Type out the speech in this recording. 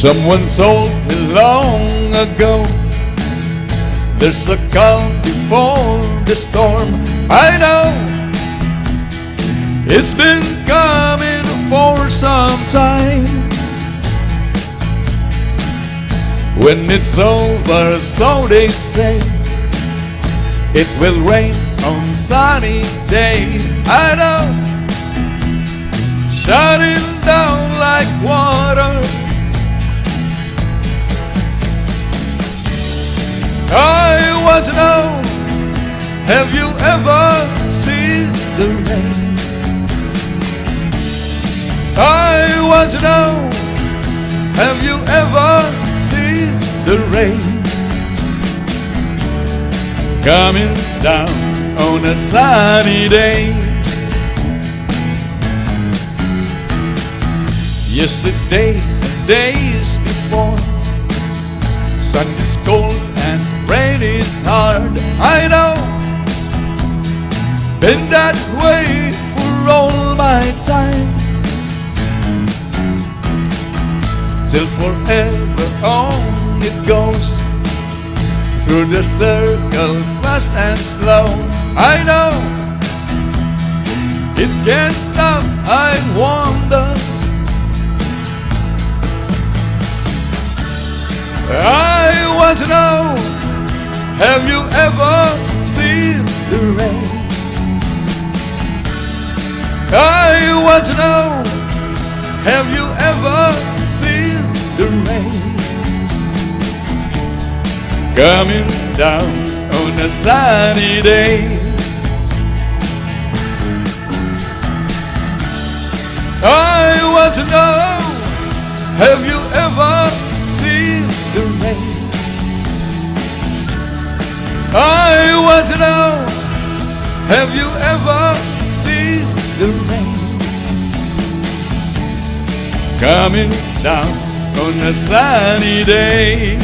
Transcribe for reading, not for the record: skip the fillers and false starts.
Someone told me long ago, there's a calm before the storm. I know it's been coming for some time. When it's over, so they say, it will rain on sunny day. I know, shining down like water. I want to know, have you ever seen the rain? I want to know, have you ever seen the rain? Coming down on a sunny day. Yesterday and days before, sun is cold and rain is hard. I know, been that way for all my time, till forever on it goes, through the circle fast and slow. I know, it can't stop, I wonder. I want to know, have you ever seen the rain? I want to know, have you ever seen the rain? Coming down on a sunny day. I want to know, have you ever seen the rain? I want to know, have you ever seen the rain? Coming down on a sunny day.